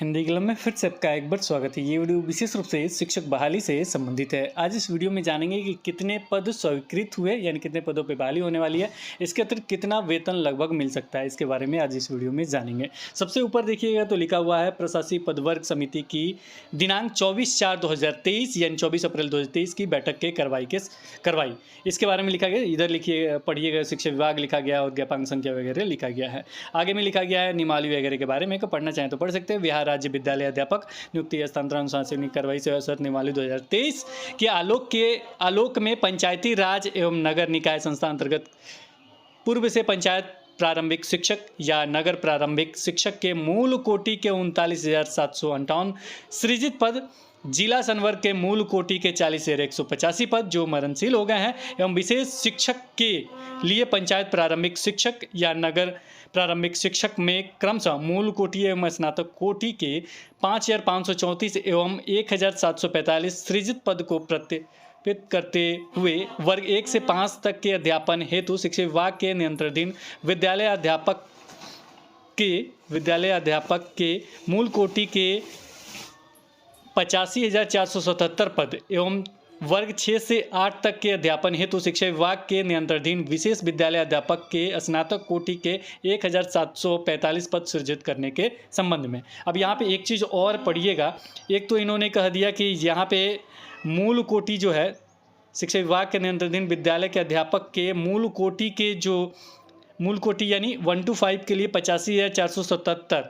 Hindi club में फिर से आपका एक बार स्वागत है। ये वीडियो विशेष रूप से शिक्षक बहाली से संबंधित है। आज इस वीडियो में जानेंगे कि कितने पद स्वीकृत हुए, यानी कितने पदों पे बहाली होने वाली है। इसके अतिरिक्त कितना वेतन लगभग मिल सकता है, इसके बारे में आज इस वीडियो में जानेंगे। सबसे ऊपर देखिएगा तो लिखा हुआ है प्रशासकीय पदवर्ग समिति की दिनांक 24/4/2023 यानी 24 अप्रैल 2023 की बैठक के करवाई। इसके बारे में लिखा गया, इधर लिखिए पढ़िएगा, शिक्षा विभाग लिखा गया और ज्ञापन संख्या वगैरह लिखा गया है। आगे में लिखा गया है नियमावली वगैरह के बारे में, पढ़ना चाहें तो पढ़ सकते हैं। बिहार राज्य विद्यालय अध्यापक नियुक्ति हस्तांतरण अनुशासनिक कार्रवाई सेवा शर्त नियमावली 2023 के आलोक में पंचायती राज एवं नगर निकाय संस्था अंतर्गत पूर्व से पंचायत प्रारंभिक शिक्षक या नगर प्रारंभिक शिक्षक के मूल कोटि के 39,758 सृजित पद, जिला संवर्ग के मूल कोटि के 40,185 पद जो मरणशील हो गए हैं, एवं विशेष शिक्षक के लिए पंचायत प्रारंभिक शिक्षक या नगर प्रारंभिक शिक्षक में क्रमशः मूल कोटि एवं स्नातक कोटि के 5,534 एवं 1,745 सृजित पद को प्रत्यर्पित करते हुए वर्ग 1 से 5 तक के अध्यापन हेतु शिक्षा विभाग के नियंत्रणाधीन विद्यालय अध्यापक के मूल कोटि के 85,477 पद एवं वर्ग 6 से 8 तक के अध्यापन हेतु शिक्षा विभाग के नियंत्रणाधीन विशेष विद्यालय अध्यापक के स्नातक कोटि के 1,745 पद सृजित करने के संबंध में। अब यहाँ पे एक चीज़ और पढ़िएगा। एक तो इन्होंने कह दिया कि यहाँ पे मूल कोटि जो है शिक्षा विभाग के नियंत्रणाधीन विद्यालय के अध्यापक के मूल कोटि यानी 1 to 5 के लिए 85,477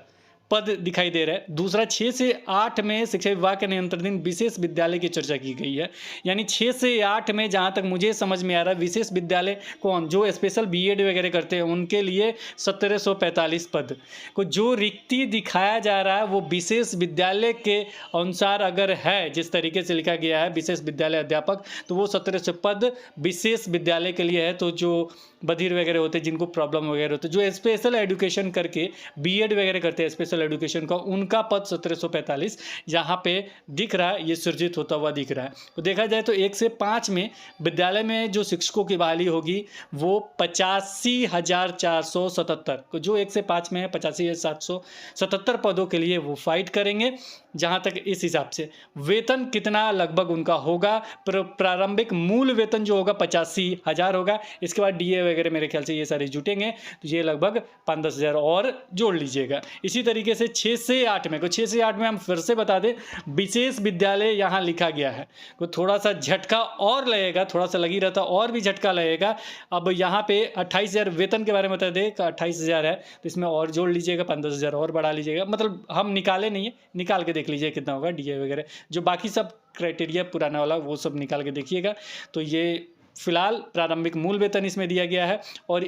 पद दिखाई दे रहा है। दूसरा 6 से 8 में शिक्षा विभाग के नियंत्रणाधीन विशेष विद्यालय की चर्चा की गई है, यानी 6 से 8 में जहाँ तक मुझे समझ में आ रहा है विशेष विद्यालय कौन, जो स्पेशल बीएड वगैरह करते हैं उनके लिए 1,745 पद को जो रिक्ति दिखाया जा रहा है वो विशेष विद्यालय के अनुसार अगर है, जिस तरीके से लिखा गया है विशेष विद्यालय अध्यापक, तो वो 1,700 पद विशेष विद्यालय के लिए है। तो जो बधिर वगैरह होते हैं, जिनको प्रॉब्लम वगैरह होते हैं, जो स्पेशल एजुकेशन करके बीएड वगैरह करते हैं स्पेशल एजुकेशन का, उनका पद 1,745 यहाँ पे दिख रहा है, ये सृजित होता हुआ दिख रहा है। तो देखा जाए तो 1 से 5 में विद्यालय में जो शिक्षकों की बहाली होगी वो 85,477, जो 1 से 5 में है 85,777 पदों के लिए वो फाइट करेंगे। जहाँ तक इस हिसाब से वेतन कितना लगभग उनका होगा, प्रारंभिक मूल वेतन जो होगा 85,000 होगा। इसके बाद डीए वगैरह मेरे ख्याल से ये सारे जुटेंगे तो ये लगभग 5-10 हज़ार और जोड़ लीजिएगा। इसी तरीके से 6 से 8 में, 6 से 8 में हम फिर से बता दें विशेष विद्यालय यहाँ लिखा गया है, तो थोड़ा सा झटका और लगेगा, थोड़ा सा लगी रहता और भी झटका लगेगा। अब यहाँ पे 28,000 वेतन के बारे में बता दें, 28,000 है तो इसमें और जोड़ लीजिएगा, 5-10 हज़ार और बढ़ा लीजिएगा। मतलब हम निकाले नहीं है, निकाल के देख लीजिए कितना होगा डीए वगैरह, जो बाकी सब क्राइटेरिया पुराना वाला वो सब निकाल के देखिएगा। तो ये फिलहाल प्रारंभिक मूल वेतन इसमें दिया गया है। और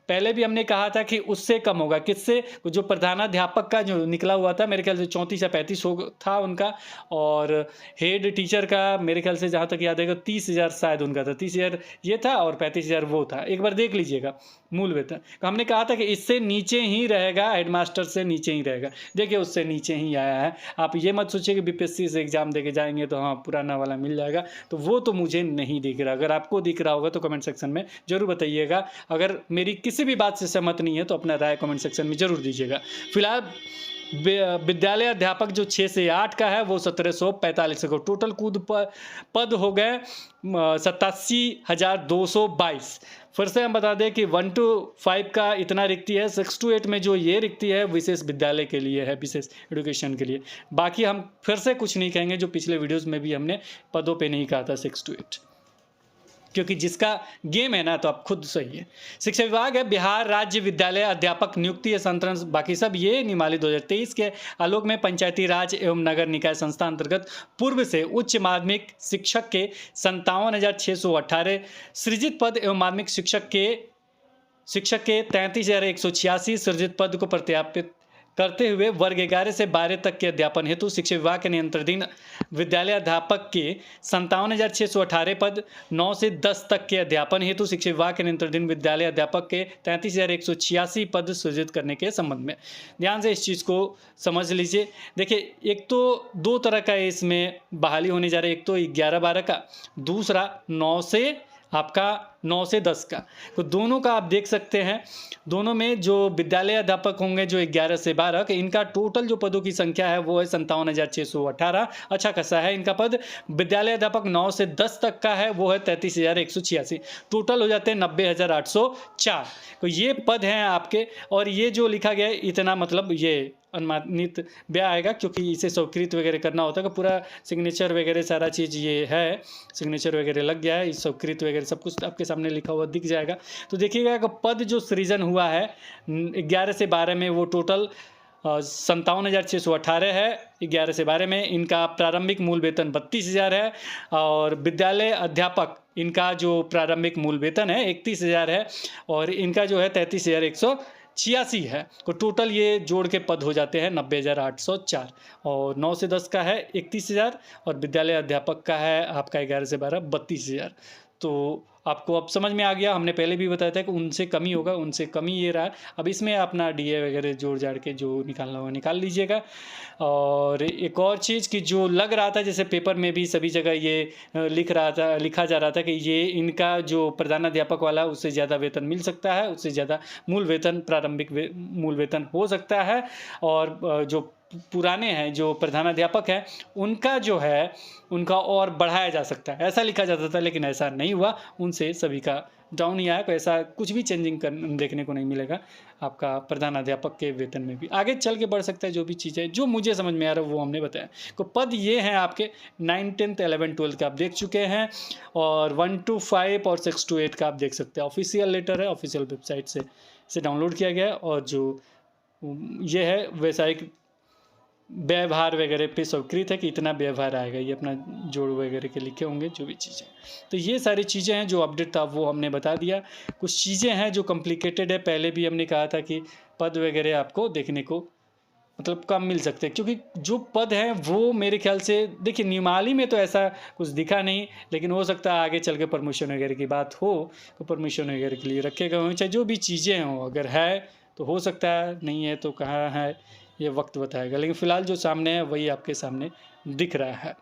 पहले भी हमने कहा था कि उससे कम होगा, किससे, जो प्रधानाध्यापक का जो निकला हुआ था मेरे ख्याल से 34 या 35 था उनका, और हेड टीचर का मेरे ख्याल से जहाँ तक याद है 30,000 शायद उनका था, 30,000 ये था और 35,000 वो था। एक बार देख लीजिएगा मूल वेतन। तो हमने कहा था कि इससे नीचे ही रहेगा, हेडमास्टर से नीचे ही रहेगा। देखिए उससे नीचे ही आया है। आप ये मत सोचिए कि बीपीएससी से एग्जाम देके जाएंगे तो हाँ पुराना वाला मिल जाएगा, तो वो तो मुझे नहीं दिख रहा। अगर आपको दिख रहा होगा तो कमेंट सेक्शन में जरूर बताइएगा। अगर मेरी किसी भी बात से सहमत नहीं है तो अपना राय कमेंट सेक्शन में जरूर दीजिएगा। फिलहाल विद्यालय अध्यापक जो 6 से 8 का है वो 1,745 को, टोटल कूद पद हो गए 87,222। फिर से हम बता दें कि 1 to 5 का इतना रिक्ति है, 6 to 8 में जो ये रिक्ति है विशेष विद्यालय के लिए है, विशेष एजुकेशन के लिए। बाकी हम फिर से कुछ नहीं कहेंगे, जो पिछले वीडियोस में भी हमने पदों पे नहीं कहा था 6 to 8, क्योंकि जिसका गेम है ना तो आप खुद सही है। शिक्षा विभाग है बिहार राज्य विद्यालय अध्यापक नियुक्ति हस्तांतरण, बाकी सब ये नियमावली 2023 के आलोक में पंचायती राज एवं नगर निकाय संस्था अंतर्गत पूर्व से उच्च माध्यमिक शिक्षक के 57,618 सृजित पद एवं माध्यमिक शिक्षक के 33,186 सृजित पद को प्रत्यापित करते हुए वर्ग 11 से 12 तक के अध्यापन हेतु शिक्षा विभाग के नियंत्रणाधीन विद्यालय अध्यापक के 57,618 पद, 9 से 10 तक के अध्यापन हेतु शिक्षा विभाग के नियंत्रणाधीन विद्यालय अध्यापक के 33,186 पद सृजित करने के संबंध में। ध्यान से इस चीज़ को समझ लीजिए। देखिए एक तो 2 तरह का इसमें बहाली होने जा रहा है, एक तो 11-12 का, दूसरा 9 से आपका 9 से 10 का। तो दोनों का आप देख सकते हैं, दोनों में जो विद्यालय अध्यापक होंगे जो 11 से 12 के, इनका टोटल जो पदों की संख्या है वो है 57,618। अच्छा खासा है इनका पद। विद्यालय अध्यापक 9 से 10 तक का है वो है 33,186। टोटल हो जाते हैं 90,804। तो ये पद हैं आपके। और ये जो लिखा गया है इतना, मतलब ये अनुमानित व्यय आएगा, क्योंकि इसे स्वीकृत वगैरह करना होता है। पूरा सिग्नेचर वगैरह सारा चीज़ ये है, सिग्नेचर वगैरह लग गया है, इस स्वीकृत वगैरह सब कुछ आपके सामने लिखा हुआ दिख जाएगा। तो देखिएगा कि पद जो सृजन हुआ है 11 से 12 में, वो टोटल 57,618 है। 11 से 12 में इनका प्रारंभिक मूल वेतन 32,000 है। और विद्यालय अध्यापक इनका जो प्रारंभिक मूल वेतन है 31,000 है। और इनका जो है 33,186 है। तो टोटल ये जोड़ के पद हो जाते हैं 90,804। और 9 से 10 का है 31,000 और विद्यालय अध्यापक का है आपका 11 से 12 32,000। तो आपको अब समझ में आ गया। हमने पहले भी बताया था कि उनसे कमी होगा, उनसे कमी ये रहा। अब इसमें अपना डीए वगैरह जोड़ जाड़ के जो निकालना होगा निकाल लीजिएगा। और एक और चीज़ कि जो लग रहा था, जैसे पेपर में भी सभी जगह ये लिखा जा रहा था कि ये इनका जो प्रधानाध्यापक वाला उससे ज़्यादा वेतन मिल सकता है, उससे ज़्यादा मूल वेतन, प्रारंभिक मूल वेतन हो सकता है। और जो पुराने हैं जो प्रधानाध्यापक हैं उनका जो है उनका और बढ़ाया जा सकता है, ऐसा लिखा जाता था। लेकिन ऐसा नहीं हुआ, उनसे सभी का डाउन ही आया। तो ऐसा कुछ भी चेंजिंग देखने को नहीं मिलेगा आपका प्रधानाध्यापक के वेतन में भी। आगे चल के बढ़ सकता है, जो भी चीज़ें जो मुझे समझ में आ रहा है वो हमने बताया। तो पद ये हैं आपके 9, 10, 11, 12 का आप देख चुके हैं। और 1 to 5 और 6 to 8 का आप देख सकते हैं। ऑफिशियल लेटर है, ऑफिशियल वेबसाइट से इसे डाउनलोड किया गया है। और जो ये है वैसायिक व्यवहार वगैरह पे स्वीकृत है कि इतना व्यवहार आएगा, ये अपना जोड़ वगैरह के लिखे होंगे जो भी चीज़ें। तो ये सारी चीज़ें हैं जो अपडेट था वो हमने बता दिया। कुछ चीज़ें हैं जो कॉम्प्लिकेटेड है, पहले भी हमने कहा था कि पद वगैरह आपको देखने को मतलब कम मिल सकते हैं, क्योंकि जो पद हैं वो मेरे ख्याल से, देखिए नियमावली में तो ऐसा कुछ दिखा नहीं, लेकिन हो सकता है आगे चल के प्रमोशन वगैरह की बात हो तो प्रमोशन वगैरह के लिए रखे गए हों, चाहे जो भी चीज़ें हों। अगर है तो हो सकता है, नहीं है तो कहाँ है ये वक्त बताएगा। लेकिन फ़िलहाल जो सामने है वही आपके सामने दिख रहा है।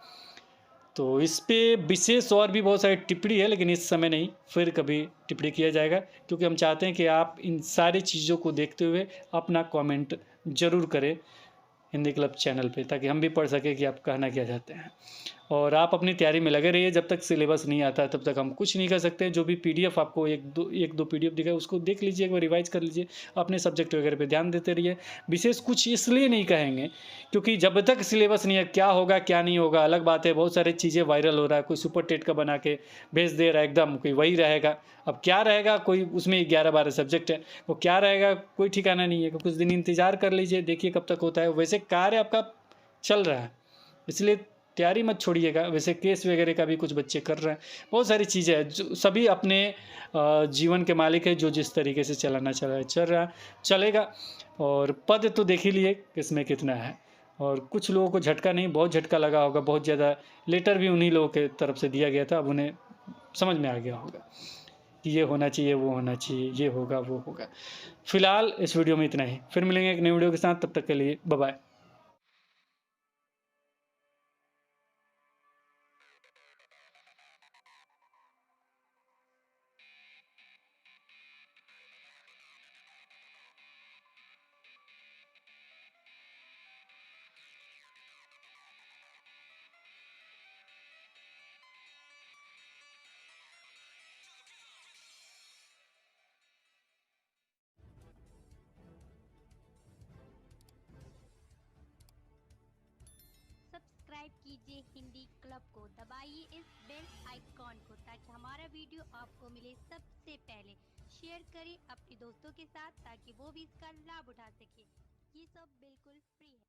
तो इस पे विशेष और भी बहुत सारी टिप्पणी है, लेकिन इस समय नहीं, फिर कभी टिप्पणी किया जाएगा। क्योंकि हम चाहते हैं कि आप इन सारी चीज़ों को देखते हुए अपना कमेंट ज़रूर करें हिंदी क्लब चैनल पे, ताकि हम भी पढ़ सकें कि आप कहना क्या चाहते हैं। और आप अपनी तैयारी में लगे रहिए। जब तक सिलेबस नहीं आता तब तक हम कुछ नहीं कर सकते। जो भी पीडीएफ आपको एक दो पीडीएफ दिखा है उसको देख लीजिए, एक बार रिवाइज कर लीजिए, अपने सब्जेक्ट वगैरह पे ध्यान देते रहिए। विशेष कुछ इसलिए नहीं कहेंगे क्योंकि जब तक सिलेबस नहीं है, क्या होगा क्या नहीं होगा अलग बात है। बहुत सारी चीज़ें वायरल हो रहा है, कोई सुपर टेट का बना के भेज दे रहा है एकदम, कोई वही रहेगा। अब क्या रहेगा, कोई उसमें 11-12 सब्जेक्ट है, वो क्या रहेगा कोई ठिकाना नहीं है। कुछ दिन इंतज़ार कर लीजिए, देखिए कब तक होता है। वैसे कार्य आपका चल रहा है, इसलिए तैयारी मत छोड़िएगा। वैसे केस वगैरह का भी कुछ बच्चे कर रहे हैं, बहुत सारी चीज़ें हैं। जो सभी अपने जीवन के मालिक है, जो जिस तरीके से चलाना चल रहा चलेगा। और पद तो देख ही लिए किसमें कितना है। और कुछ लोगों को झटका नहीं, बहुत झटका लगा होगा, बहुत ज़्यादा। लेटर भी उन्हीं लोगों के तरफ से दिया गया था, अब उन्हें समझ में आ गया होगा कि ये होना चाहिए, वो होना चाहिए, ये होगा वो होगा। फिलहाल इस वीडियो में इतना ही, फिर मिलेंगे एक नई वीडियो के साथ। तब तक के लिए बाय बाय। सब्सक्राइब कीजिए हिंदी क्लब को, दबाइए इस बेल आइकॉन को ताकि हमारा वीडियो आपको मिले सबसे पहले। शेयर करें अपने दोस्तों के साथ ताकि वो भी इसका लाभ उठा सके। ये सब बिल्कुल फ्री है।